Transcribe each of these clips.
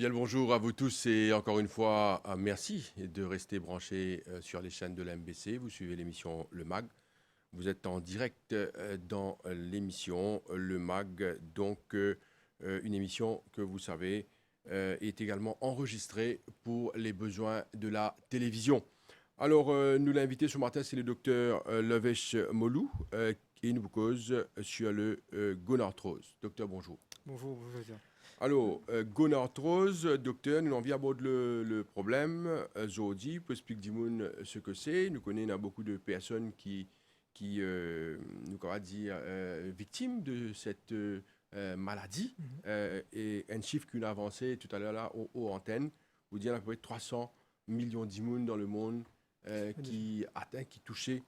Bien le bonjour à vous tous et encore une fois, merci de rester branchés sur les chaînes de la MBC. Vous suivez l'émission Le Mag. Vous êtes en direct dans l'émission Le Mag, donc une émission que vous savez est également enregistrée pour les besoins de la télévision. Alors, nous l'invité ce matin, c'est le docteur Lovesh Molou et nous vous cause sur le gonarthrose. Docteur, bonjour. Bonjour, bonjour. Alors, gonarthrose, docteur, nous envie aborder le problème. Aujourd'hui, pour expliquer ce que c'est. Nous connaissons beaucoup de personnes qui nous comment dire, victimes de cette maladie. Et un chiffre qu'on a avancé tout à l'heure là, aux antennes, vous dire à peu près 300 millions d'immunes dans le monde qui touchés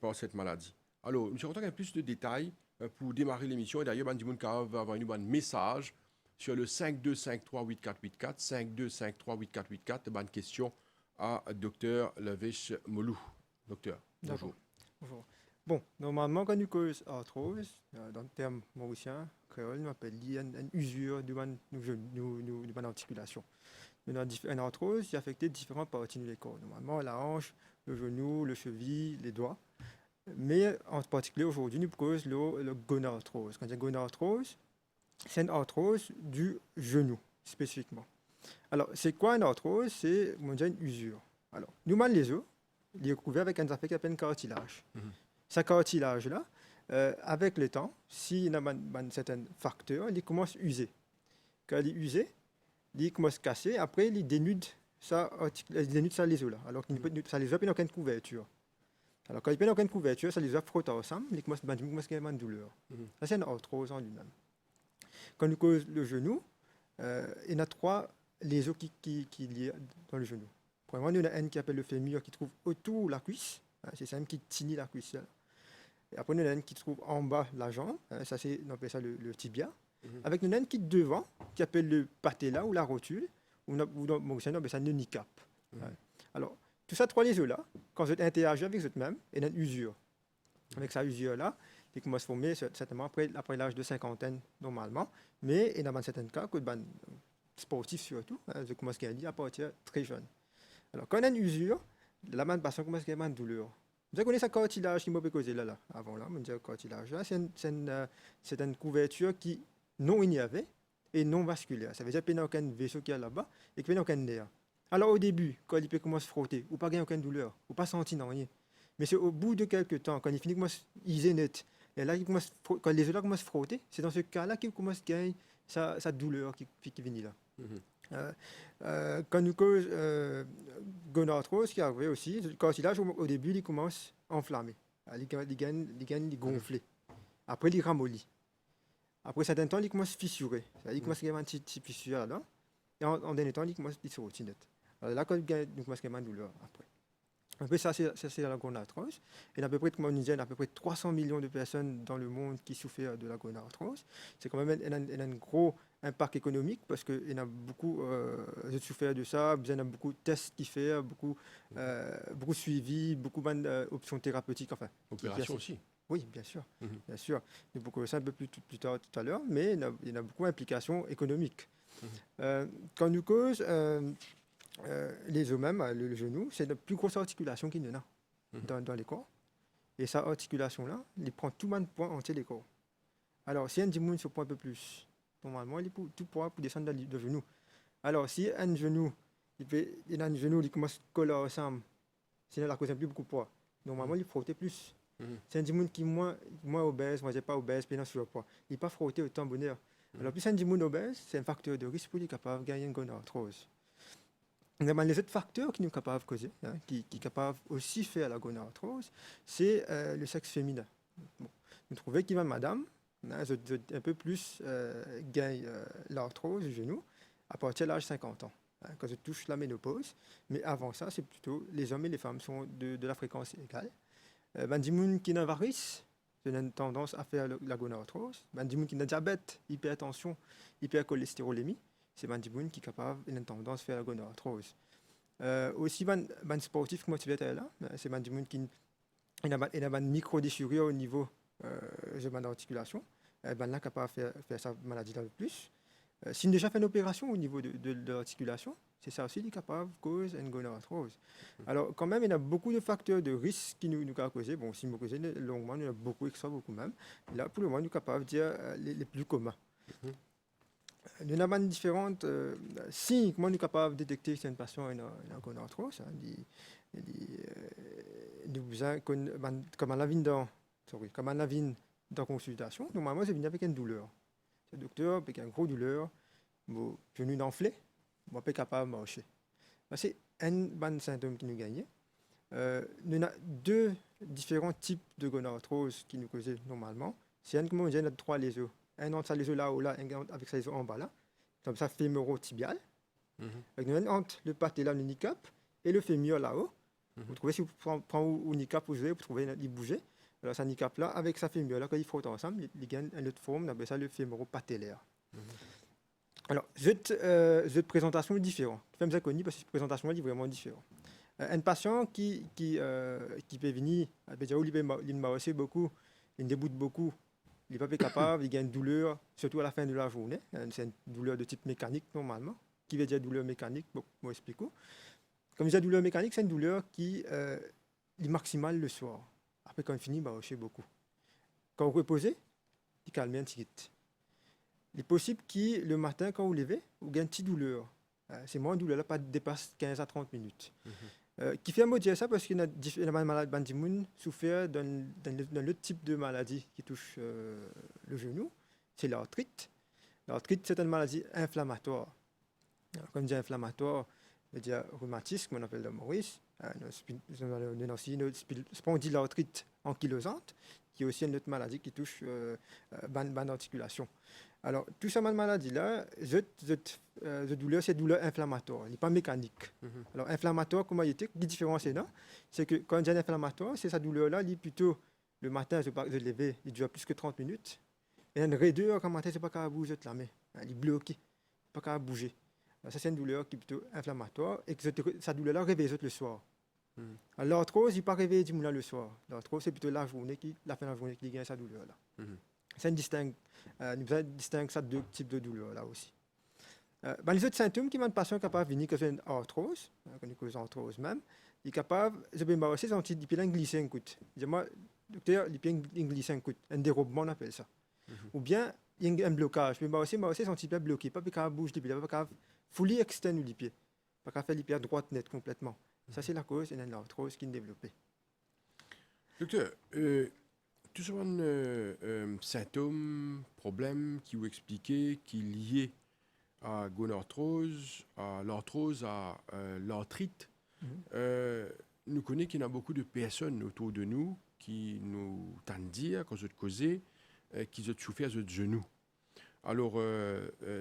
par cette maladie. Alors, nous sommes content qu'il y ait plus de détails pour démarrer l'émission. Et d'ailleurs, Bandimoun va avoir un message sur le 52538484, 52538484, une question à Dr Lovesh Molou. Docteur, bonjour. Bonjour. Bon, normalement, quand nous cause arthrose, dans le terme mauricien, créole, nous appelle une usure de mon articulation. Une arthrose qui affecte différentes parties du corps. Normalement, la hanche, le genou, le cheville, les doigts. Mais en particulier aujourd'hui, nous cause le gonarthrose. Quand il y a gonarthrose, c'est une arthrose du genou, spécifiquement. Alors, c'est quoi une arthrose? C'est une usure. Alors, nous, les os, il est recouvert avec un affaire qui s'appelle un cartilage. Ce cartilage-là, avec le temps, s'il y a un certain facteur, il commence à user. Quand il est usé, il commence à casser. Après, il dénude ça les os là. Alors, ça les os n'a aucune couverture. Alors, quand il n'y a aucune couverture, ça les os frottent ensemble, il commence à avoir une douleur. Ça, c'est une arthrose en lui-même. Quand nous cause le genou, il y a trois les os qui lient dans le genou. Premièrement, il y en a un qui appelle le fémur qui trouve autour de la cuisse. C'est ça même qui tient la cuisse. Et après, il y en a un qui trouve en bas de la jambe. Ça, on appelle ça le tibia. Avec il y en a un qui est devant, qui appelle le patella ou la rotule. Ou dans mon on appelle ça le kneecap. Alors, tout ça, trois les os-là, quand vous interagissez avec vous-même, il y a une usure. Avec cette usure-là, il commence à former certainement après l'âge de cinquantaine, normalement. Mais il y a dans certains cas, que les sportifs surtout, je commence à dire à partir très jeune. Alors, quand on a une usure, la main de patient commence à avoir une douleur. Vous connaissez ce cartilage qui m'a causé là, avant là, le cartilage là, c'est une couverture qui non innervée et non vasculaire. Ça veut dire qu'il n'y a aucun vaisseau qui est là-bas et qu'il n'y a aucun nerf. Alors au début, quand il commence à frotter, ou pas gagner aucune douleur, ou pas sentir rien. Mais c'est au bout de quelques temps, quand il finit commence à iser net, et là, quand les os commencent à frotter, c'est dans ce cas-là qu'il commence à gagner sa douleur qui vient là. Quand nous cause gonarthrose, qui arrive aussi, le cartilage au début il commence à enflammer, il gonfler. Après il ramollit. Après un certain temps il commence à fissurer. Il commence à avoir une petite fissure là. Et en dernier temps il commence à se retirer. Alors là quand il commence à avoir une douleur après. Après ça c'est la gonarthrose. Et à peu près, comme on disait, il y a à peu près 300 millions de personnes dans le monde qui souffrent de la gonarthrose. C'est quand même un gros impact économique parce qu'il y en a beaucoup qui souffrent de ça. Il y en a beaucoup de tests qui font, beaucoup de suivi, beaucoup d'options thérapeutiques. Enfin, opération aussi. Oui, bien sûr. Bien sûr. Nous beaucoup ça un peu plus tard tout à l'heure, mais il y en a beaucoup d'implications économiques. Quand nous cause les os même, le genou, c'est la plus grosse articulation qu'il y en a dans les corps. Et cette articulation-là, il prend tout le poids entier des corps. Alors, si un diminution se prend un peu plus, normalement, il peut tout poids pour descendre de genou. Alors, si un genou, il commence à coller ensemble, sinon la cause n'a plus beaucoup de poids. Normalement, il frotte plus. C'est un diminution qui est moins obèse, moi, je pas obèse, puis non surpoids. Il ne peut pas frotter autant bonheur. Alors, plus un diminution obèse, c'est un facteur de risque pour lui capable de gagner une gonarthrose. Les autres facteurs qui nous capables de causer, qui sont capables aussi de faire la gonarthrose, c'est le sexe féminin. Bon. Nous trouvons qu'il va madame, un peu plus gagne l'arthrose du genou à partir de l'âge de 50 ans, quand je touche la ménopause. Mais avant ça, c'est plutôt les hommes et les femmes sont de la fréquence égale. Bandimoun qui n'a varice, c'est une tendance à faire la gonarthrose. Bandimoun qui n'a diabète, hypertension, hypercholestérolémie, c'est Bandimoun qui est capable d'une tendance à faire la gonarthrose. Aussi, ban sportif qui motivé là, c'est Bandimoun qui a une micro-déchirure au niveau de l'articulation. Ben là, capable de faire sa maladie là le plus. Si on a déjà fait une opération au niveau de l'articulation, c'est ça aussi qui est capable de causer une gonarthrose. Alors, quand même, il y a beaucoup de facteurs de risque qui nous ont causé. Bon, si nous causons longuement, il y en a beaucoup, extra beaucoup même. Là, pour le moment, nous sommes capables de dire les plus communs. Mhm. Nous avons différentes signes comment nous sommes capables de détecter si un patient a une gonarthrose. Comme on l'a vu dans consultation, normalement, c'est venu avec une douleur. Le docteur, avec une grosse douleur, mon genou enflé, je suis capable de marcher. C'est un bon symptôme qui nous gagne. Nous avons deux différents types de gonarthrose qui nous causent normalement. C'est un, comme on dit, on a trois lésions. Un entre sa lésion là-haut, là, un avec sa lésion en bas là. Comme ça, fémoro-tibial. Avec nous, entre le patellum, le handicap, et le fémur là-haut. Vous trouvez, si vous prenez au handicap, vous trouvez il bouger. Alors, ce handicap-là, avec sa fémur là, quand ils frottent ensemble, il gagne une autre forme, on appelle ça le fémoro-patellaire. Alors, cette présentation est différente. Je fais ça connu parce que cette présentation est vraiment différente. Un patient qui peut venir, il m'a beaucoup, il déboute beaucoup, il n'est pas capable, il a une douleur, surtout à la fin de la journée. C'est une douleur de type mécanique normalement. Qui veut dire douleur mécanique? Bon, moi explique. Comme je dis, douleur mécanique, c'est une douleur qui est maximale le soir. Après, quand il finit, il va hocher beaucoup. Quand vous reposez, il calme un petit peu. Il est possible que le matin, quand vous levez, vous avez une petite douleur. C'est moins une douleur, là, pas dépasse 15 à 30 minutes. Qui fait me dire ça parce qu'il y a des malades bandimoun souffert d'un autre type de maladie qui touche le genou, c'est l'arthrite. L'arthrite, c'est une maladie inflammatoire. Alors, comme je dis inflammatoire, je veux dire rhumatisme, on appelle le Maurice, une spondylarthrite ankylosante, qui est aussi une autre maladie qui touche ban articulation. Alors, tout ça, maladie-là, cette douleur, c'est une douleur inflammatoire, elle n'est pas mécanique. Alors, inflammatoire, comment il était? La différence est là, c'est que quand j'ai un inflammatoire, c'est sa douleur-là, il est plutôt le matin, je vais lever, il dure plus que 30 minutes. Et une raideur, quand le matin, je ne sais pas qu'à bouger la main, il est bloqué, pas qu'à bouger. Alors, ça, c'est une douleur qui est plutôt inflammatoire et que sa douleur-là réveille le soir. Alors, l'arthrose, il n'est pas réveillé du moulin le soir. L'arthrose, c'est plutôt la fin de la journée qui gagne sa douleur-là. C'est nous distingue ça deux types de douleurs là aussi. Les autres symptômes qui m'ont patient capable de venir que c'est une arthrose, qu'on cause arthrose même, il est capable, je vais m'arrêter, il peut glisser un coup. Dis-moi, docteur, il peut glisser un coup, un dérobement on appelle ça. Ou bien il y a un blocage, je vais m'arrêter, son type bloqué, pas capable de bouger, pas capable de fouler externe les pieds, pas capable de faire les pieds droite net complètement. Ça c'est la cause d'une arthrose qui est développée. Docteur, tout ce symptômes, problèmes qui vous expliquez qui est lié à gonarthrose, à l'arthrose, à l'arthrite, nous connaissons qu'il y a beaucoup de personnes autour de nous qui nous tendent dire, quand vous causez, qu'ils ont souffert de genoux. Alors,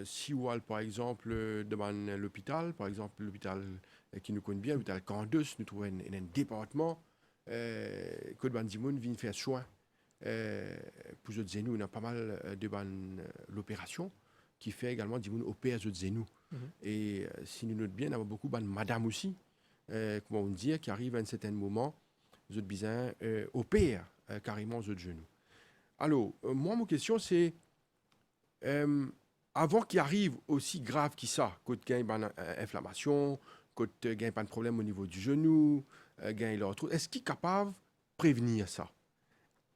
si vous allez par exemple devant l'hôpital, par exemple l'hôpital qui nous connaît bien, l'hôpital Candos, nous trouvons un département que Bandimoun vient faire soin. Pour les genoux, on a pas mal de l'opération qui fait également des opère les genoux. Et si nous notons bien, on a beaucoup de madame aussi, comment on dit, qui arrivent à un certain moment, les autres bisins opèrent carrément les genoux. Alors, moi, ma question, c'est avant qu'il arrive aussi grave que ça, quand il y a une inflammation, quand il y a un problème au niveau du genou, est-ce qu'il est capable de prévenir ça?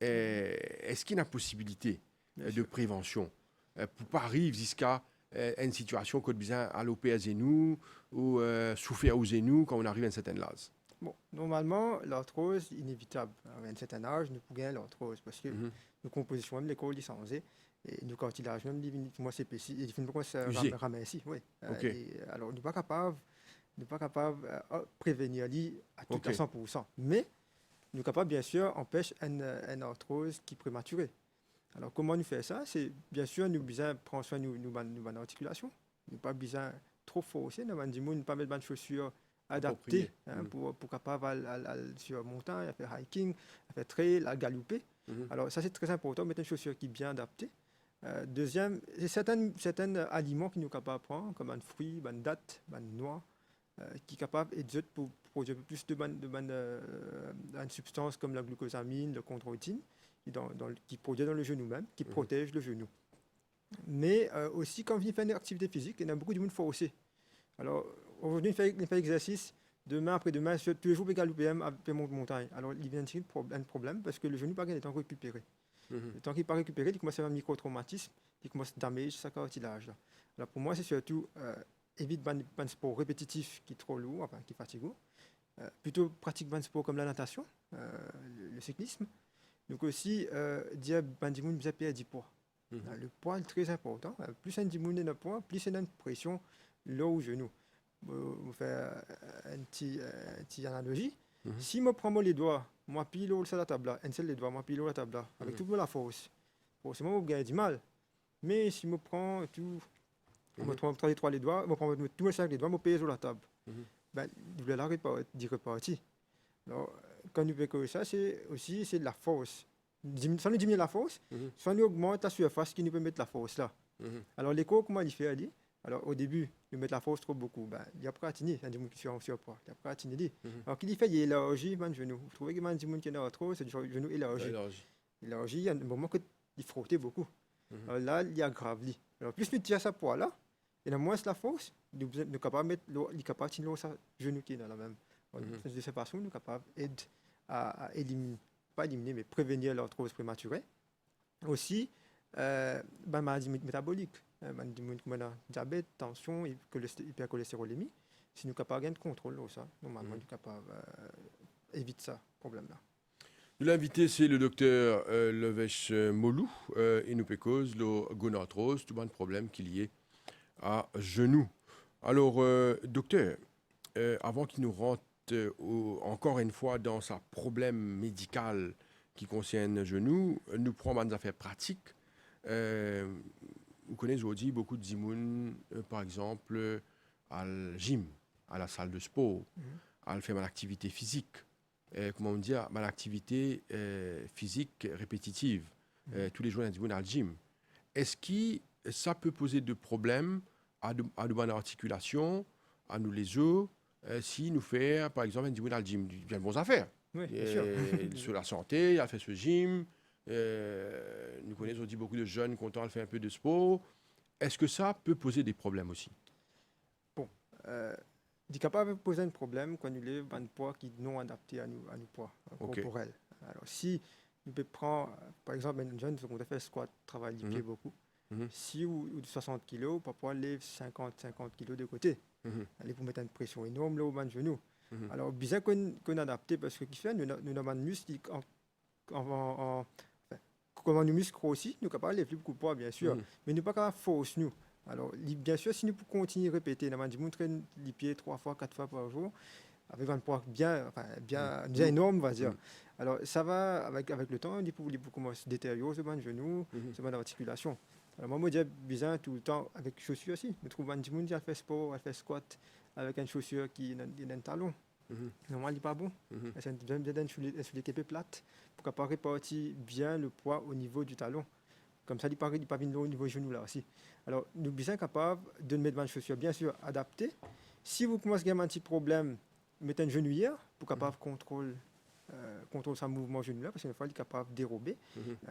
Est-ce qu'il y a une possibilité de prévention pour pas arriver jusqu'à une situation comme à l'opérer à genoux ou souffrir aux genoux quand on arrive à un certain âge? Bon, normalement, l'arthrose est inévitable. À un certain âge, nous pouvons gagner l'arthrose parce que nos compositions, même l'école licenciée, et nos cartilages, même moi c'est petit, il faut qu'on se ramène ici. Oui. Alors, nous ne sommes pas capables de prévenir à tout à 100%. Mais nous sommes capables, bien sûr, d'empêcher une arthrose qui est prématurée. Alors, comment nous faire ça? C'est bien sûr, nous besoin prendre soin de nos articulations. Nous pas besoin trop forcer. Nous ne pas mettre de chaussures adaptées pour capable aller sur montagne, faire hiking, faire trail, à galoper. Alors, ça, c'est très important, mettre une chaussure qui est bien adaptée. Deuxième, c'est certains aliments qui nous capables de prendre, comme un fruit, une date, une noix, qui est capable et pour produire plus de substances comme la glucosamine, le chondroïtine, qui produit dans le genou même, qui protège le genou. Mais aussi, quand on fait une activité physique, il y a beaucoup de monde forcé. Alors, aujourd'hui, il fait exercice, demain, après-demain, tous les jours, il peut galoper après montagne. Alors, il vient de un problème parce que le genou n'a pas le temps de récupérer. Mhm. Le temps qu'il n'est pas récupéré, il commence à avoir un micro-traumatisme, il commence à damager sa cartilage. Là. Alors, pour moi, c'est surtout évite un sport répétitif qui est trop lourd, enfin, qui est fatigant. Plutôt pratique un sport comme la natation, le cyclisme. Donc aussi, dire ben du monde bien perdre du poids. Mhm. Le poids est très important. Plus un du monde est poids, plus il a une pression là au genou. Je fais une petite analogie. Mhm. Si je prends les doigts, moi pile sur la table, là, un seul les doigts, moi pile la table, là, avec Mhm. toute la force, forcément, je gagne du mal. Mais si je prends tout, je Mhm. prends les trois les doigts, je prends tous les cinq les doigts, je pèse sur la table. Mhm. Ben, je vais repartir. Alors, quand nous faisons ça, c'est aussi c'est de la force. Soit nous diminuer la force, Mhm. soit nous augmente la surface qui nous peut mettre la force là. Mhm. Alors, l'écho, comment il fait Ali? Alors, au début, nous mettre la force trop beaucoup. Ben, il n'y a pas à tenir, il y a des gens qui sont en surpoids. Il n'y a pas à tenir. Mhm. Alors, qu'il fait, il élargit le genou. Vous trouvez que les gens qui ont trop, c'est du genou élargi. Élargi. Élargi, il y a un moment qu'il frottait beaucoup. Mhm. Alors là, il y a grave. Alors, plus nous tirons ça poids là, et moins la force, nous sommes capables de mettre il est capable de tenir le genou qui est dans la même. Mhm. De cette façon, nous sommes capables d'aider à éliminer, pas éliminer, mais prévenir l'arthrose prématurée. Aussi, maladie métabolique, comme diabète, tension, hypercholestérolémie. Si nous sommes capables de contrôler ça, normalement, nous sommes capables d'éviter ça, problème-là. L'invité, c'est le docteur Levesh Molou. Il nous cause le gonarthrose, tout un problème qui est lié à genou. Alors, docteur, avant qu'il nous rentre encore une fois dans sa problème médical qui concerne le genou, nous prenons des affaires pratiques. Vous connaissez aujourd'hui beaucoup de zimoun, par exemple, à la gym, à la salle de sport, à faire une activité physique. Comment dire, une activité physique répétitive. Tous les jours, on a le gym. Est-ce que ça peut poser de problèmes à nos articulations, à nous les os, si nous faisons, par exemple, un le gym, bien bonnes affaires. Oui, bien sûr. Sur la santé, il a fait ce gym. Nous connaissons aussi beaucoup de jeunes contents de faire un peu de sport. Est-ce que ça peut poser des problèmes aussi? Bon, il est capable de poser un problème quand il est un poids qui est non adapté à nos poids corporels. Alors, si nous pouvons prendre, par exemple, un jeune qui a fait squat, travaille les pieds beaucoup. Si ou 60 kg, papa lève 50 kg de côté. Allez, pour mettre une pression énorme là au bas de genou. Alors, bien qu'on adapte parce que qui fait, nous avons un muscle comme nous muscle aussi, nous sommes capables de lever beaucoup de poids, bien sûr, mais nous ne sommes pas capables de force nous. Alors, bien sûr, si nous continuons à répéter, nous avons montré les pieds 3 fois, 4 fois par jour, avec un poids bien énorme, on va dire. Alors, ça va, avec le temps, il peut commencer à se détériorer ce genou, ce articulation. Alors, moi, je dis bien tout le temps avec chaussures aussi. Je trouve un petit monde qui a fait sport, a fait squat avec une chaussure qui a un talon. Normalement, il n'est pas bon. C'est bien d'être sur l'équipe plate pour pouvoir répartir bien le poids au niveau du talon. Comme ça, il n'est pas bien au niveau du genou là aussi. Alors, nous sommes bien capables de mettre une chaussure, bien sûr, adaptée. Si vous commencez à avoir un petit problème, mettez une genouillère pour capable contrôler son mouvement genou là, parce qu'une fois il est capable de dérober,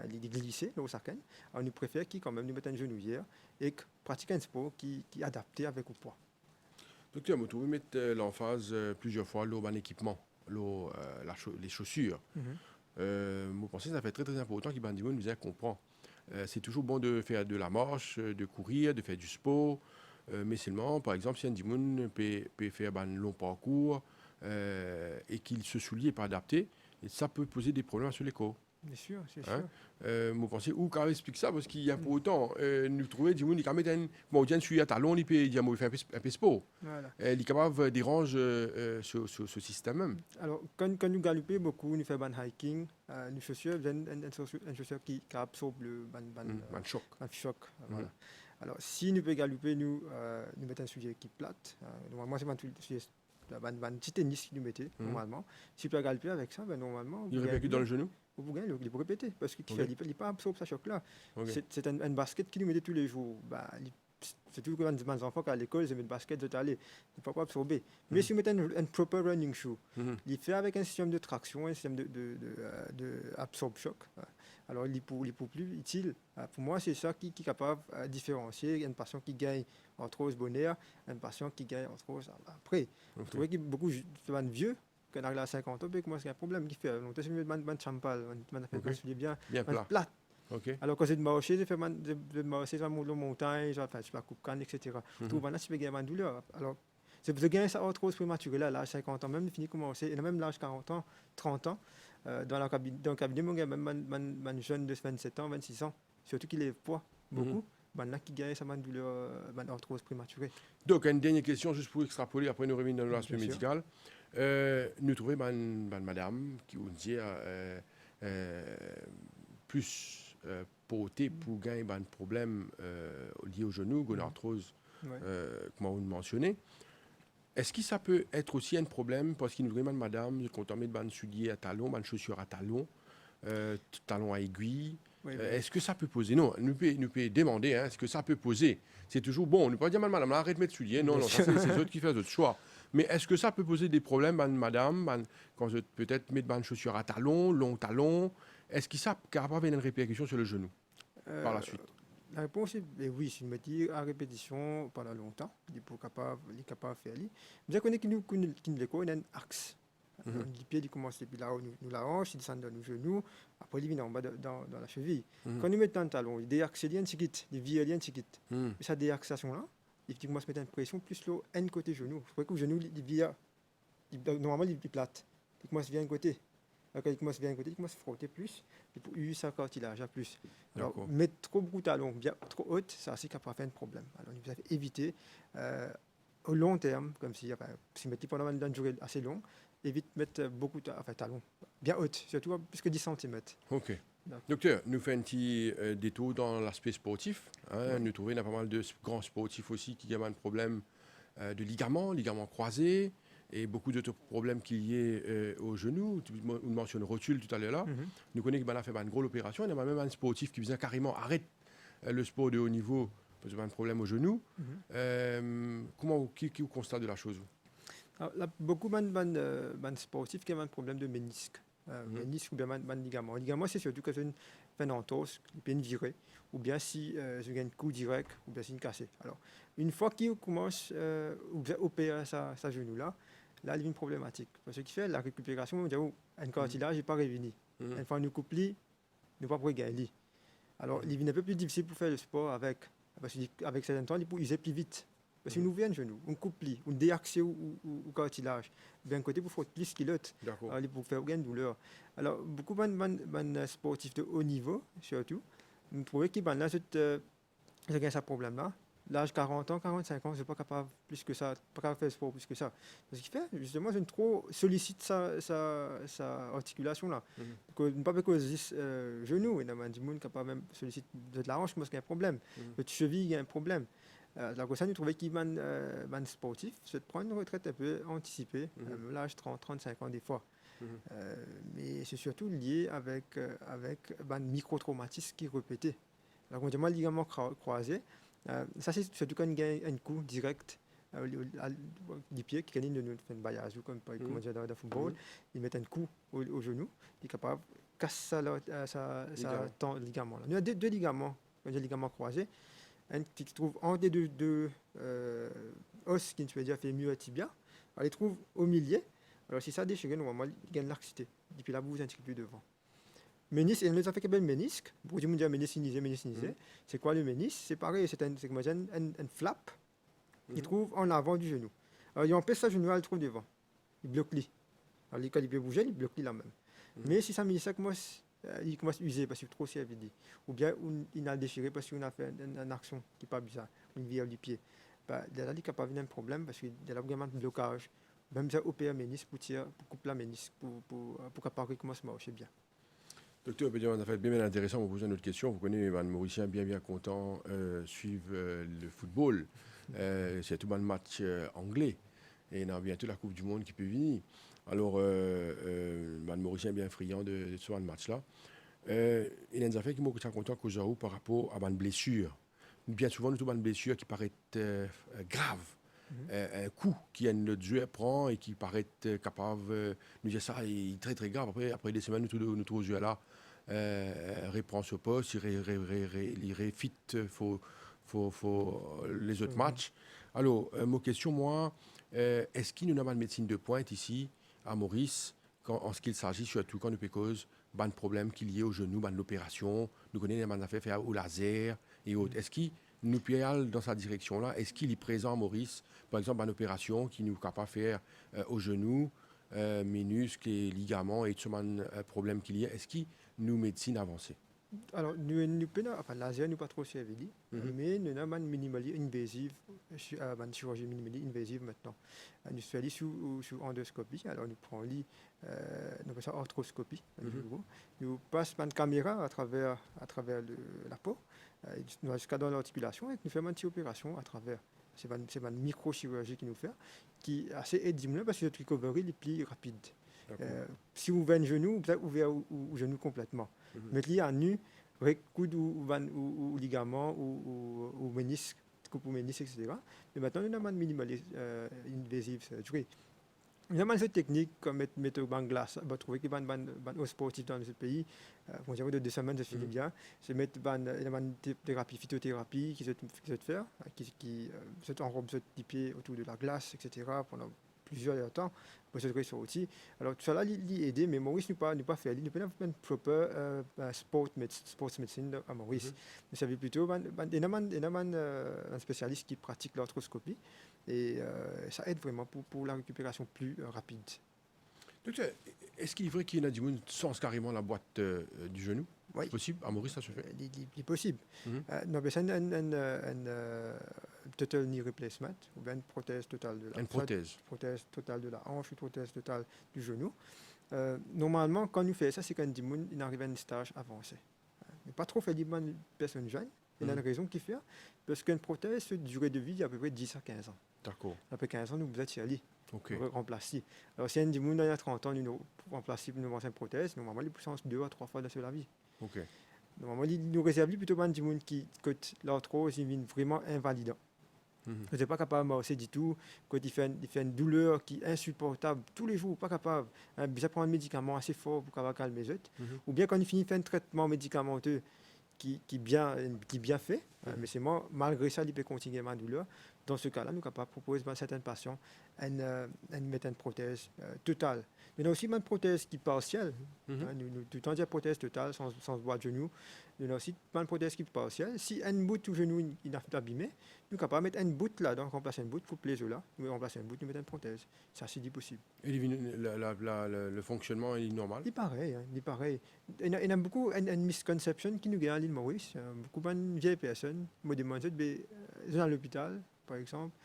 il est glissé là au sarkène. Alors nous préférons qu'il quand même nous mette une genouillère et pratiquer un sport qui est adapté avec le poids. Docteur, vous pouvez mettre l'emphase plusieurs fois l'eau équipement, les chaussures. Vous pensez que ça fait très très important qu'il y ait des gens qui comprennent. C'est toujours bon de faire de la marche, de courir, de faire du sport. Mais seulement, par exemple, si un dimoun peut faire un long parcours et qu'il se soulie pas adapté, et ça peut poser des problèmes sur les corps. Bien sûr, c'est sûr. Vous pensez où quand explique ça parce qu'il y a pour autant nous trouver du monde qui met un bon je suis à talon il peut dire faire un peu sport. Voilà. Il est capable de déranger ce système même. Alors quand nous galopons beaucoup, nous faisons un hiking, nous chaussures une chaussure qui absorbe le choc. Choc. Voilà. Alors si nous pouvons galoper, nous mettons un sujet qui est plate. Normalement c'est un petit tennis qui nous mettait normalement. Si vous pouvez galoper avec ça, normalement Il répercute dans le genou. Vous pouvez il peut répéter parce qu'il ne peut pas absorber ce choc là. Okay. C'est un basket qui nous mettait tous les jours. surtout quand les enfants à l'école, ils aiment le basket, ils aller, ils ne peuvent pas absorber. Mais si vous mettez un proper running shoe, il fait avec un système de traction, un système de absorb shock. Alors, il est pour plus utile. Pour moi, c'est ça qui est capable de différencier une patient qui gagne entre autres bonheur, une patient qui gagne entre autres après. Vous trouvez qu'il y a beaucoup de vieux, quand on arrive à 50 ans, puis moi, c'est un problème qui fait. Donc, c'est une champal, on fait bien plat. Okay. Alors, quand c'est de marcher, de marcher dans la montagne, enfin, je sais pas, coupe canne, etc. Tout le monde, tu peux gagner une douleur. Alors, c'est pour gagner ça arthrose prématurée là, à l'âge 50 ans, même il finit commencer, et même l'âge 40 ans, 30 ans, dans le cabinet, mon gars, même un jeune de 27 ans, 26 ans, surtout qu'il lève poids beaucoup, là qui gagne ça, une douleur, une arthrose prématurée. Donc, une dernière question, juste pour extrapoler, après nous revenons dans l'aspect médical. Nous trouvons madame qui nous dit plus porté pour gagner un problème lié au genou, une arthrose, comme on mentionné. Est-ce que ça peut être aussi un problème parce qu'il nous demande madame quand on met un soulier à talons, une chaussure à talons, talons à aiguille. Est-ce que ça peut poser? Non, nous peut demander, est-ce que ça peut poser? C'est toujours bon, on ne peut pas dire madame, arrête de mettre soulier. Non, ça c'est les autres qui font d'autres choix. Mais est-ce que ça peut poser des problèmes, madame, quand vous peut-être mettre une chaussure à talons, long talons? Est-ce que ça peut avoir une répercussion sur le genou par la suite? La réponse est oui, si je me dis à répétition pendant longtemps, il est capable de faire. Bien qu'on ait un axe. Les pieds commencent depuis là-haut, nous la hanche, ils descendent dans nos genoux, après ils viennent en bas dans la cheville. Quand nous mettons un talon, il déaxe un petit peu, il vire un petit peu. Et cette déaxation-là, il commence à mettre une pression plus low, un côté genou. Je crois que le genou, il vire, normalement il est plate, il commence à virer un côté. Quand il commence à virer un côté, il commence à frotter plus, et pour user sa cartilage à plus. Alors, mettre trop beaucoup de talons, bien trop haute, ça aussi capable faire un problème. Alors, vous avez éviter au long terme, comme si vous mettez pendant une durée assez longue, évite de mettre beaucoup de talons bien hautes, surtout plus que 10 cm. Ok. Docteur, nous faisons un petit détour dans l'aspect sportif. Nous trouvons pas mal de grands sportifs aussi qui ont un problème de ligaments croisés et beaucoup d'autres problèmes qui sont liés au genou. On mentionne rotule tout à l'heure là. Nous connaissons qu'il a fait une grosse opération. Il y a même un sportif qui vient carrément arrêter le sport de haut niveau parce qu'il a un problème au genou. Qui constate de la chose? Alors, là, beaucoup de sportifs qui ont un problème de ménisque. Ménisque ou bien un ligament. Le ligament, c'est surtout quand c'est une entorse, il peut virer, ou bien si j'ai un coup direct, ou bien si une cassée. Alors, une fois qu'il commence à opérer sa genou-là, là, il y a une problématique. Parce que ce qui fait la récupération, on dit, un cartilage n'est pas revenu. Une fois nous coupe, nous ne pouvons pas gagner. Alors, il est un peu plus difficile pour faire le sport avec certains temps, il peut user plus vite. Parce que nous vient genou, on coupe, on déaxe au cartilage. D'un côté, pour faire plus qu'il l'autre, pour faire aucune douleur. Alors, beaucoup de sportifs de haut niveau, surtout, nous trouvons qu'ils ont ce problème-là. L'âge 40 ans, 45 ans, je ne suis pas capable plus que ça, pas capable de faire sport plus que ça. Ce qui fait, justement, je trop sollicite sa articulation-là. Pas parce que je genou, il y a des gens qui même sollicite de la hanche, parce qu'il y a un problème. Le cheville, il y a un problème. La ça, nous trouvons qu'il y a un sportif, c'est de prendre une retraite un peu anticipée, l'âge 30-35 ans des fois. Mais c'est surtout lié avec un micro-traumatisme qui est répété. Alors, on dit le ligament croisé, ça c'est surtout quand il y a un coup direct du pied, qui gagne de faire un baillage, comme on dit dans le football, il met un coup au genou, il est capable de casser le ligament. Il y a deux ligaments, quand il y a le ligament croisé, un qui se trouve entre les deux os qui se fait mieux à tibia, on les trouve au milieu. Alors si ça déchire, normalement, il gagne l'arcité. Et puis là, vous un petit peu plus devant. Ménisque, et ça fait qu'il y a un ménisque. Beaucoup de gens disent ménisque. C'est quoi le ménisque? C'est pareil, c'est un flap qui trouve en avant du genou. Alors il empêche sa genou, il le trouve devant. Il bloque lui. Alors quand il peut bouger, il bloque lui là même. Mais si ça ménisque il commence à user parce qu'il est trop servi. Ou bien il a déchiré parce qu'on a fait une action qui n'est pas bizarre, une vire du pied. Là, il est capable d'avoir un problème parce qu'il y a vraiment un blocage. Même ça, opérer ménisque pour couper la ménisque, pour qu'après commence à marcher bien. Docteur, on a fait bien intéressant, on vous pose une autre question. Vous connaissez un Mauricien bien content suivre le football. C'est tout un match anglais. Et il y a bientôt la Coupe du Monde qui peut venir. Alors, un Mauricien bien friand de ce match-là. Il y a des affaires qui m'ont content par rapport à une blessure. bien souvent, nous avons une blessure qui paraît grave. Un coup notre joueur prend et qui paraît capable de nous dire ça est très très grave. Après des semaines, nous trouvons joueur là reprend ce poste, il refit les autres matchs. Alors, ma question, moi, est-ce qu'il nous a une médecine de pointe ici, à Maurice, en ce qu'il s'agit, surtout quand nous cause de problèmes qui sont liés au genou, de l'opération, nous connaissons des affaires faire au laser et autres. Est-ce qu'il nous peut aller dans cette direction-là? Est-ce qu'il est présent à Maurice, par exemple, une opération qui nous est capable de faire au genou, ménisque et ligaments et tout ce problème qu'il y a? Est-ce qu'il nous médecine avancée? Alors, enfin, laser n'est pas trop servi, mais nous avons une minimally invasive, une chirurgie minimally invasive maintenant. Nous faisons sous endoscopie, alors nous prenons nous appelons ça arthroscopie. Nous passons une caméra à travers la peau, nous jusqu'à dans l'articulation et nous faisons une petite opération à travers. C'est une microchirurgie qui nous fait, qui est assez aidable parce que notre recovery est plus rapide. Si vous ouvrez un genou, vous avez ouvert le genou complètement. Mais il y a nu, avec coude ou ligament ou ménisque, coupe ou ménisque, etc. Mais maintenant, nous avons une minimally invasive surgery. Nous avons cette technique comme mettre au glace. Vous trouvez qu'il y a un sportif dans ce pays, on dirait de 2 semaines, ça finit bien. C'est mettre une thérapie, phytothérapie qui se faire, qui se enrobe ce pied autour de la glace, etc. pendant plusieurs temps pour se sur outil. Alors tout ça là, il aidé, mais Maurice n'est pas fait. Il n'est pas une proper sports medicine à Maurice. Mais ça veut plutôt un spécialiste qui pratique l'arthroscopie et ça aide vraiment pour la récupération plus rapide. Docteur, est-ce qu'il est vrai qu'il y en a du monde sans carrément la boîte du genou? Oui. C'est possible? À Maurice, ça se fait? Il est possible. Non, mais c'est une total knee replacement, ou bien une prothèse totale de la prothèse totale de la hanche, une prothèse totale du genou. Normalement, quand nous faisons ça, c'est quand il arrive à un stage avancé. Mais pas trop fait une personne jeune. Il y a une raison qui fait, parce qu'une prothèse, cette durée de vie, il y a à peu près 10 à 15 ans. D'accord. Après 15 ans, nous vous êtes allés. Okay. Remplacer. Alors, si un il y a 30 ans, nous remplacer une ancienne prothèse, normalement, il puissance 2 à 3 fois dans la vie. Okay. Normalement, il nous réserve plutôt un monde qui, quand l'arthrose, il vient vraiment invalidant. Vous n'êtes pas capable de marcher du tout, quand il fait une douleur qui est insupportable tous les jours, pas capable. Bien prendre un médicament assez fort pour pouvoir calmer les autres. Ou bien quand il finit de faire un traitement médicamenteux qui est bien fait, mais c'est malgré ça, il peut continuer ma douleur. Dans ce cas-là, nous sommes capables de proposer à certains patients mettre une prothèse totale. Mais il y a aussi une prothèse qui est partielle. Tout le temps, il y a une prothèse totale sans boîte de genou. Il y a aussi une prothèse qui est partielle. Si un bout du genou est abîmé, nous sommes capables de mettre un bout là, donc remplacer un bout, couper les os là, nous remplacer un bout, nous mettre une prothèse. Ça, c'est dit possible. Et le fonctionnement est normal? Il est pareil. Il y a beaucoup une misconception qui nous gagne à l'île Maurice. Beaucoup de vieilles personnes, moi, dans l'hôpital, par exemple,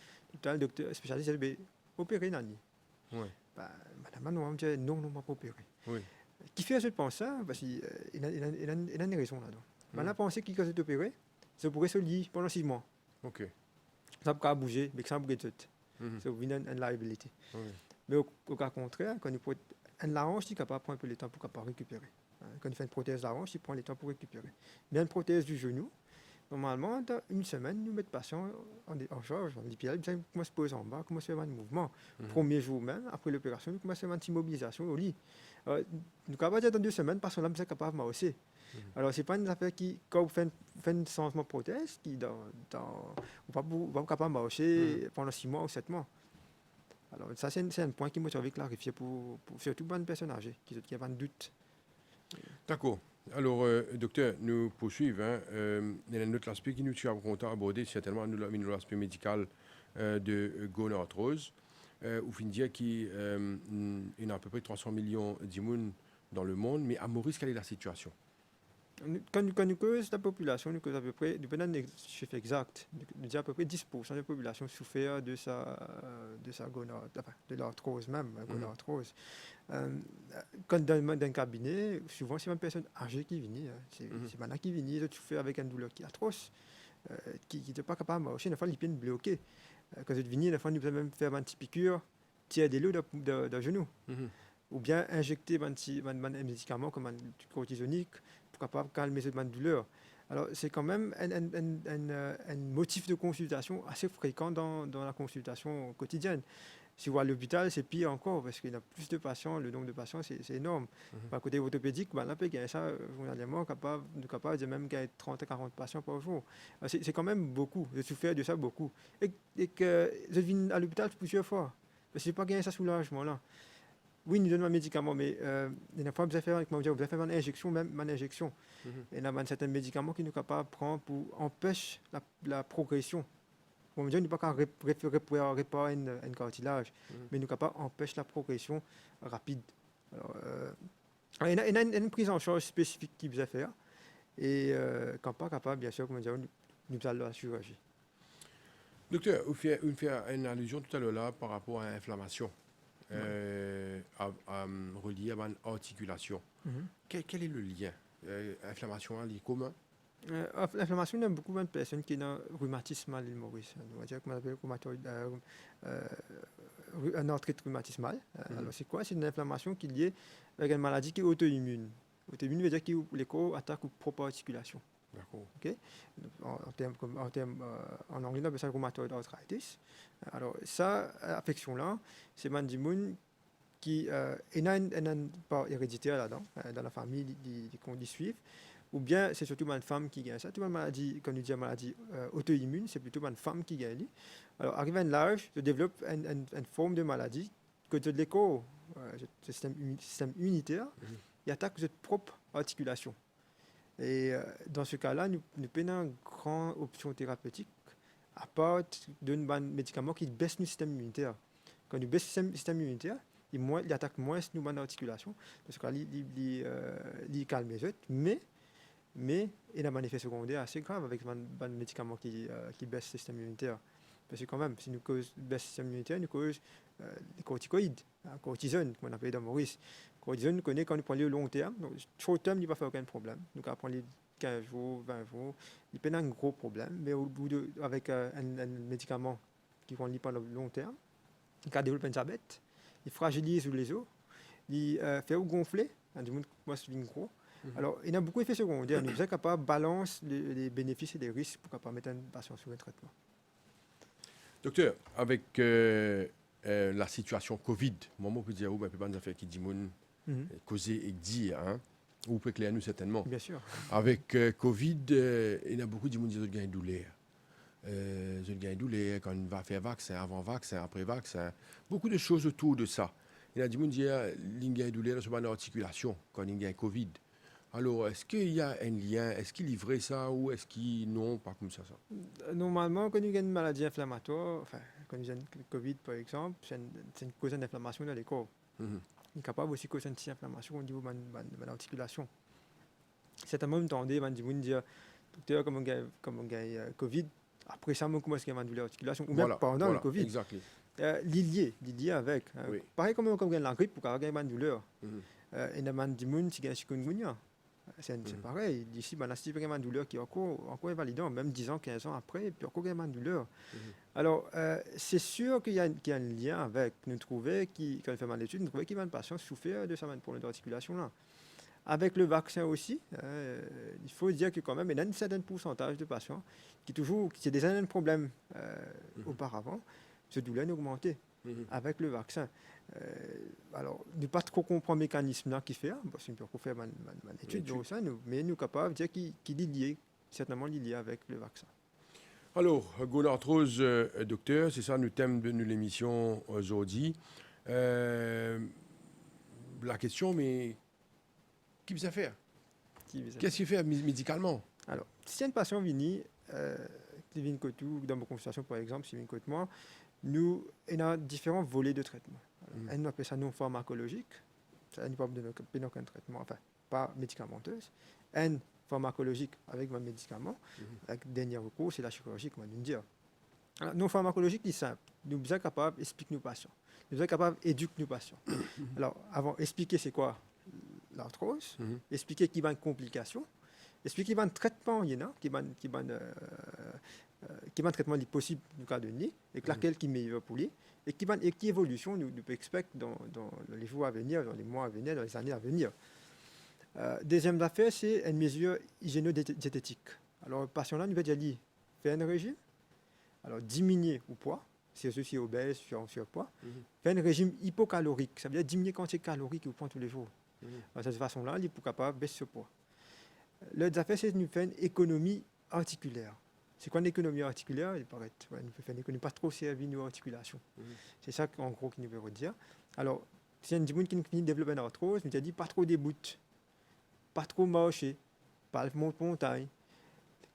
le docteur spécialiste dit opérer Nani. Oui. Madame, on dit non, on ne va pas opérer. Oui. Qui fait cette pensée? Parce qu'il a une raison là-dedans. On a pensé qu'il s'est opéré, ça pourrait se lier pendant 6 mois. Ok. Ça peut bouger, mais ça bouge tout. Ça devient une liability. Mais au cas contraire, quand la hanche, il est capable de prendre un peu le temps pour récupérer. Quand il fait une prothèse de la hanche, il prend le temps pour récupérer. Mais une prothèse du genou, normalement, dans une semaine, nous mettons le patient en charge. On dit, puis il commence à se poser en bas, commence à faire un mouvement. Premier jour même, après l'opération, nous commençons à faire une petite mobilisation au lit. Nous sommes capables de dire dans 2 semaines, parce que là, nous sommes capables de marcher. Alors, ce n'est pas une affaire qui, quand vous faites un changement de prothèse, vous ne pas capable de marcher pendant 6 mois ou 7 mois. Alors, ça, c'est un point qui m'a servi de clarifier surtout pour une personne âgée qui a un doute. D'accord. Alors, docteur, nous poursuivons. Il y a un autre aspect qui nous tient à aborder, c'est certainement l'aspect médical de gonarthrose. Où il dire qu'il y a à peu près 300 millions d'immunes dans le monde, mais à Maurice, quelle est la situation? Quand nous causons la population, nous causons à peu près, dépendant des chiffres exacts, nous disons à peu près 10% de la population souffre de l'arthrose même, gonarthrose. Quand dans un cabinet, souvent c'est une personne âgée qui vient, c'est maintenant qui vient, ils souffrent avec une douleur qui est atroce, qui n'est pas capable de marcher, une fois les pieds bloqués. Quand ils viennent, une fois nous avons même faire une petite piqûre, tirer des lots de genou, ou bien injecter un médicament comme un cortisonique pour capable calmer cette douleur. Alors, c'est quand même un motif de consultation assez fréquent dans la consultation quotidienne. Si vous allez à l'hôpital, c'est pire encore parce qu'il y a plus de patients, le nombre de patients, c'est énorme. Mhm. Par côté orthopédique, ben, là, il y a ça, journalièrement, capable de même gagner 30 à 40 patients par jour. C'est quand même beaucoup. Je souffert de ça beaucoup. Et que je viens à l'hôpital plusieurs fois. Parce que je n'ai pas gagné ça soulagement là. Oui, nous donnons un médicament, mais il y a fois, vous avez fait, comment dire, vous avez fait une injection, même une injection. Mhm. Et il y a certains médicaments qui nous capables de prendre pour empêcher la progression. On ne pas qu'à réparer un cartilage, Mhm. mais nous capables d'empêcher la progression rapide. Alors, il y a une prise en charge spécifique qui vous a faire. Et quand pas capable, bien sûr, comme dire, nous allons la chirurgie. Docteur, vous faites une allusion tout à l'heure là par rapport à l'inflammation Ouais. reliée à l'articulation. Mhm. Quel est le lien? Inflammation, elle est commun? L'inflammation, il y a beaucoup de personnes qui ont un rhumatisme à l'île Maurice. On va dire qu'on appelle un arthrite rhumatismale. Mhm. Alors, c'est quoi? C'est une inflammation qui est liée avec une maladie qui est auto-immune. Auto-immune veut dire que les corps attaquent aux propres articulations. D'accord. Ok. En anglais, on appelle ça rheumatoid arthritis. Alors, ça, affection-là, c'est des gens qui il y a une part héréditaire là-dedans, dans la famille, qu'on dit suivre. Ou bien, c'est surtout une femme qui gagne ça. Toute maladie, quand on dit maladie auto-immune, c'est plutôt une femme qui gagne. Alors, arrivé à un âge, je développe une forme de maladie que de l'écho, le système immunitaire, Mhm. il attaque votre propre articulation. Et dans ce cas-là, nous prenons une grande option thérapeutique à part d'un médicament qui baisse le système immunitaire. Quand nous baisse le système immunitaire, il attaque moins nos articulations. Dans ce cas-là, il calme les autres, mais il y a un effet secondaire assez grave avec un médicament qui baisse le système immunitaire. Parce que quand même, si nous causons baisse le système immunitaire, nous causons les corticoïdes, cortisone, comme on appelle dans Maurice. Cortisone, nous connaissons quand nous prenons le long terme. Donc, short terme, il ne va pas faire aucun problème. Nous quand on prend les 15 jours, 20 jours, il peut y avoir un gros problème. Mais au bout avec un médicament qui prend pendant le long terme, il peut développer un diabète, il fragilise les os, il fait gonfler, du monde moi c'est gros. Mhm. Alors, il y a beaucoup d'effets secondaires. Nous sommes capables de balancer les bénéfices et les risques pour pouvoir mettre un patient sur un traitement. Docteur, avec la situation Covid, moi, je peux dire, il y a pas d'affaires qui disent, causer et dire, hein, ou peut clair nous certainement. Bien sûr. Avec Covid, il y a beaucoup de gens qui ont gagné douleur. Ils ont gagné douleur quand on va faire vaccin, avant vaccin, après vaccin. Beaucoup de choses autour de ça. Il y a des gens qui disent, il y a gagné douleur dans son articulation quand il y a Covid. Alors, est-ce qu'il y a un lien? Est-ce qu'il livrait ça ou est-ce qu'il non, pas comme ça? Normalement, quand il y a une maladie inflammatoire, enfin, quand il y a une Covid par exemple, c'est une cause d'inflammation dans les corps. Mhm. Il est capable aussi de causer une inflammation au niveau de l'articulation. Certainement, vous entendez, vous dire, docteur, comme on gagne Covid, après ça, on commence à avoir une douleur d'articulation, ou même pendant le Covid. Exactement. Lié avec. Oui. Pareil comme on gagne la grippe, pour avoir une douleur. Mhm. Il y a des gens qui gagnent chikungunya. C'est pareil. Ici, il y a une douleur qui est encore invalidante, même 10 ans, 15 ans après, et puis encore une douleur. Mhm. Alors, c'est sûr qu'il y a un lien avec. Nous trouvons, quand on fait mal d'études, nous trouvons qu'il y a une patient souffert de ce problème d'articulation-là. Avec le vaccin aussi, il faut dire que quand même, il y a un certain pourcentage de patients qui ont des années de problèmes auparavant, cette douleur a augmenté avec le vaccin. Alors, ne pas trop comprendre le mécanisme là qui fait, c'est une pour faire une étude sur ça, mais nous sommes capables de dire qu'il est lié, certainement lié avec le vaccin. Alors, gonarthrose, docteur, c'est ça le thème de l'émission aujourd'hui. La question, mais qui vous a fait? Qu'est-ce qu'il fait médicalement? Alors, si un patient vient, qui vient dans ma consultation par exemple, si vient côté moi, nous avons différents volets de traitement. On appelle ça non pharmacologique, ça n'est pas de aucun traitement, enfin, pas médicamenteuse. Un pharmacologique avec un médicament, avec dernier recours, c'est la chirurgie, comme on dit dire. Alors, non pharmacologique, c'est simple. Nous sommes capables d'expliquer nos patients. Nous sommes capables d'éduquer nos patients. Alors, avant, expliquer c'est quoi l'arthrose, expliquer qu'il y a une complication, expliquer qu'il y a un traitement, qu'il y a un traitement possible dans le cas de nez, et laquelle qui est meilleur pour lui, et qui évolution nous peut expecter dans les jours à venir, dans les mois à venir, dans les années à venir. Deuxième affaire, c'est une mesure hygiéno-diététique. Alors, le patient là, nous va dire, faire un régime, alors diminuer au poids, si c'est obèse, surpoids, faire un régime hypocalorique, ça veut dire diminuer la quantité calorique qu'il prend tous les jours. De cette façon-là, il est capable de baisser ce poids. Le affaire, c'est de nous faire une économie articulaire. C'est quoi une économie articulaire? Il paraît, nous peut faire une économie pas trop servie nos articulations. C'est ça, en gros, qu'il nous veut dire. Alors, si un monde qui finit de développer une arthrose, nous a dit pas trop des bouts, pas trop marcher, pas monter montagne,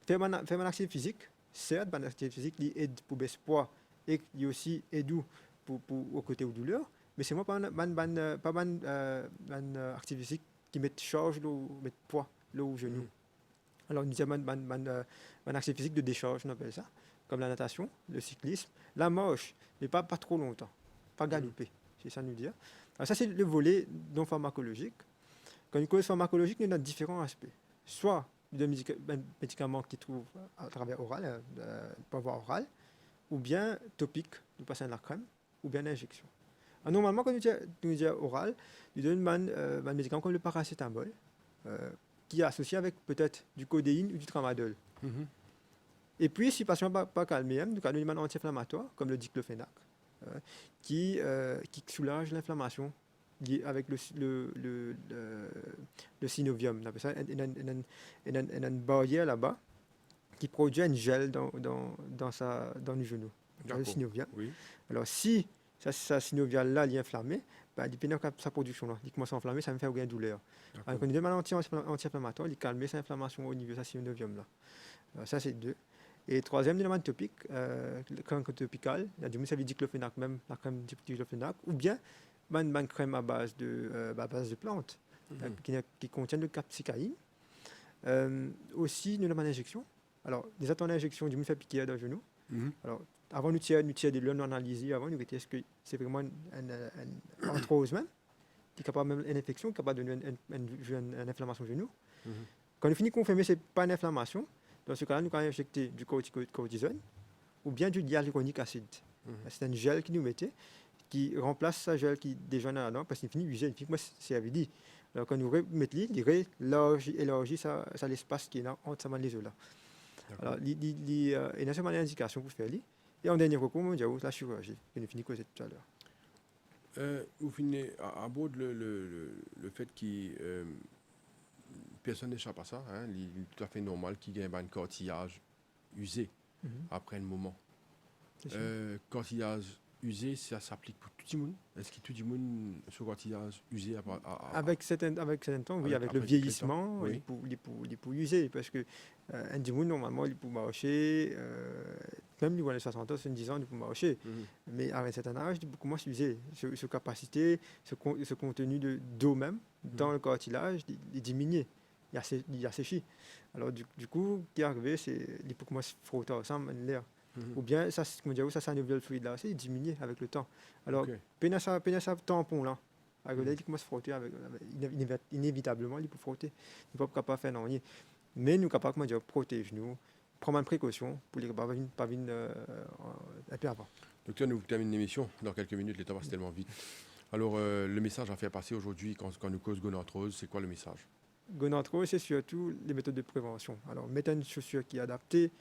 faire une activité physique. Certes, une activité physique qui aide pour baisser le poids et qui aussi aide pour au côté aux douleurs, mais c'est moi pas une activité physique qui met charge, met poids là au genou. Alors, nous avons une activité physique de décharge, on appelle ça, comme la natation, le cyclisme, la marche, mais pas trop longtemps, pas galoper, c'est ça nous dire. Alors, ça, c'est le volet non pharmacologique. Quand une cause pharmacologique, il y a différents aspects. Soit des médicaments qui trouvent à travers oral, par voie orale, ou bien topique, nous passons à la crème, ou bien l'injection. Normalement, quand nous disons oral, nous donnons un médicament comme le paracétamol, qui est associé avec peut-être du codéine ou du tramadol. Et puis, si le patient n'est pas calmé, nous avons un anti-inflammatoire, comme le diclofénac, qui soulage l'inflammation avec le synovium. On appelle ça une barrière là-bas qui produit un gel dans le genou, dans le synovium. Oui. Alors, si ce synovial-là est inflammé, dépendant de sa production, il commence à inflammer, ça me fait une douleur. Alors, quand on demande un anti-inflammatoire, il calme sa inflammation au niveau de ce synovium-là. Ça, c'est deux. Et troisième, il y a un topique, le crème topical, il y a du diclofénac, même la crème diclofénac, ou bien une crème à base de plantes qui contient le capsicaïne. Aussi, nous avons une injection. Alors, des attentes d'injection, du fait piquer dans le genou. Alors, avant nous tirer des lunes analysées, avant nous est-ce que c'est vraiment une arthrose même, qui est capable même une infection, qui est capable de donner une inflammation au genou. Quand nous finissons de confirmer que ce n'est pas une inflammation, dans ce cas-là, nous allons injecter du cortisone ou bien du hyaluronique acide. C'est un gel qui nous mettait, qui remplace ce gel qui est déjà là-dedans, parce qu'il finit d'user. Moi, c'est avait dit. Alors, quand nous remettons, il élargit ça l'espace qui est là, entre les deux là. Alors, il y a une seule indication pour faire. Et en dernier recours, on dit la chirurgie, que nous finissons tout à l'heure. Vous finissez à bord le fait que personne n'échappe à ça. Il est tout à fait normal qu'il y ait un cartilage usé après un moment. Cartilage usé, ça s'applique pour tout le monde. Est-ce que tout le monde ce cartilage usé avec certains temps, oui, avec le vieillissement, oui. il peut user parce que un monde normalement il peut marcher, même lui les 60 ans, 70 ans, il peut marcher. Mais à un certain âge, il commence à user. Cette capacité, ce contenu d'eau même dans le cartilage, il diminue. Il a séché. Alors du coup, ce qui est arrivé, c'est qu'il peut commencer à frotter ensemble l'air. Ou bien, ça synovial fluide là, c'est diminue avec le temps. Alors, pendant ça tampon là, il commence à frotter, inévitablement, il peut frotter. Il ne peut pas faire rien. Mais nous sommes capables de protéger nous, prendre une précaution pour les pas venir un peu avant. Docteur, nous terminons l'émission dans quelques minutes, le temps passe tellement vite. Alors, le message à faire passer aujourd'hui, quand nous cause gonarthrose, c'est quoi le message? Gonarthrose, c'est surtout les méthodes de prévention. Alors, mettre une chaussure qui est adaptée,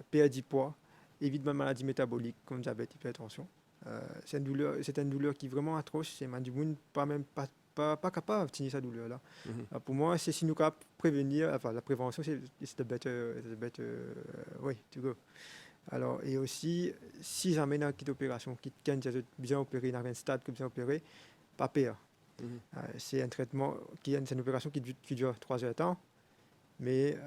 perdre du poids, évite une maladie métabolique comme diabète, hypertension. C'est une douleur qui est vraiment atroce. C'est du monde pas capable de tenir sa douleur-là. Pour moi, c'est si nous capable prévenir, enfin la prévention, c'est the better way to go. Alors, et aussi, si j'amène une petite opération qui est bien opérée, dans un stade que bien opéré, pas peur. C'est un traitement, c'est une opération qui dure 3 heures de temps, mais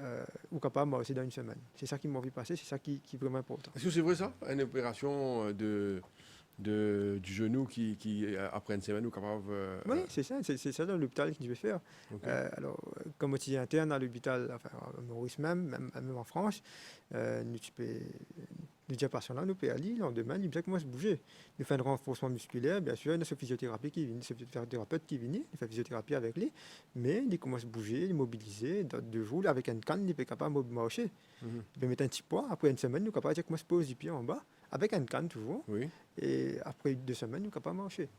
ou capable aussi dans une semaine. C'est ça qui m'a envie de passer, c'est ça qui est vraiment important. Est-ce que c'est vrai ça? Une opération du genou qui après une semaine, ou capable... Oui, c'est ça dans l'hôpital que je vais faire. Alors, comme outil interne à l'hôpital, enfin, à Maurice même en France, nous disons patient là, nous peut aller, le lendemain, il dit comment se bouger. Nous faisons un renforcement musculaire, bien sûr, il y a ce physiothérapeute qui vient, il fait physiothérapie avec lui, mais il commence à bouger, il mobiliser, dans 2 jours, avec une canne, il est capable de marcher. Il peut mettre un petit poids, après une semaine, nous sommes capables de commencer à poser du pied en bas, avec une canne toujours, et après 2 semaines, nous sommes capables de marcher.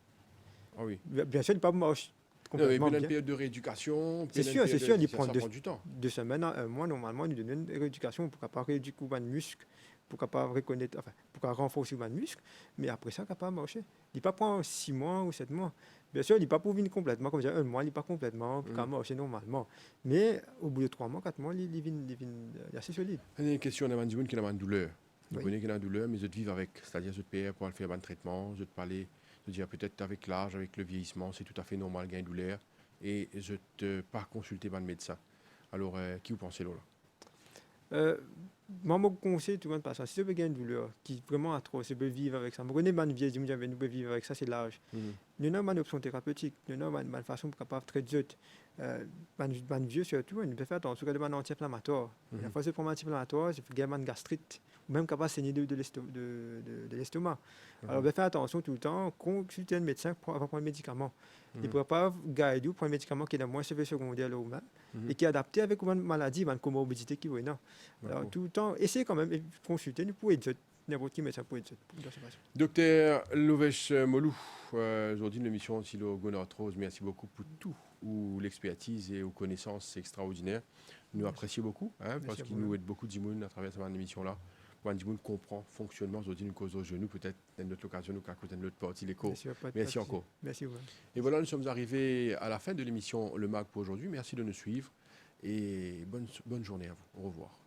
Ah oui. Bien sûr, il ne peut pas marcher Non, mais complètement pendant une bien. période de rééducation, C'est pendant une sûr, c'est période sûr, de- il ça, prend ça prend du temps. 2 semaines à un mois, normalement, il nous donne une rééducation pour capable rééduquer le muscle, pour capable reconnaître, enfin, pour capable renforcer le muscle, mais après ça, capable marcher. Il ne pas prendre 6 mois ou 7 mois. Bien sûr, il n'est pas pour venir complètement, comme je disais, un mois, il n'est pas complètement pour Mhm. capable marcher normalement. Mais au bout de 3 mois, 4 mois, il est assez solide. Il y a une question on a du monde qui a une douleur. Vous Oui. connaissez qu'il a une douleur, mais je vivre avec. C'est-à-dire, je te paye pour aller faire un traitement, je te parler, je te dire peut-être avec l'âge, avec le vieillissement, c'est tout à fait normal, gain une douleur. Et je te pas consulter un médecin. Alors, qui vous pensez là? Euh, Moi, mon conseil, tout le monde passe. Si tu veux gagner une douleur qui est vraiment atroce, tu peux vivre avec ça. Je connais une vieille, nous peut vivre avec ça, c'est l'âge. Mhm. Nous avons une option thérapeutique, nous avons une façon pour capable de traiter. Les vieux surtout, ils peuvent faire attention à des anti-inflammatoires. Mhm. La fois que c'est un anti-inflammatoire, c'est une gastrite, ou même capable de saigner de l'estomac. Alors, faire attention tout le temps, consulter un médecin avant de prendre le médicament. Il ne Mhm. pourra pas guider pour un médicament qui est moins effet secondaire là ou même, Mhm. et qui est adapté avec une maladie, une comorbidité qui est. Alors, D'accord. tout le temps, essayez quand même de consulter, nous pouvons aider n'importe qui médecin pour aider. Docteur Lovesh Molou, aujourd'hui, l'émission Silo Gonarthrose, merci beaucoup pour tout, ou l'expertise et aux connaissances extraordinaires. Nous Merci. apprécions beaucoup, hein, Merci parce à qu'il vous. nous aide beaucoup d'immunes à travers cette émission-là. Moi, d'immunes comprend le fonctionnement aujourd'hui d'une cause au genou, peut-être dans notre occasion, nous qu'à notre partie, l'écho. Merci Pas de encore. Merci vous. Et voilà, nous sommes arrivés à la fin de l'émission Le Mag pour aujourd'hui. Merci de nous suivre et bonne journée à vous. Au revoir.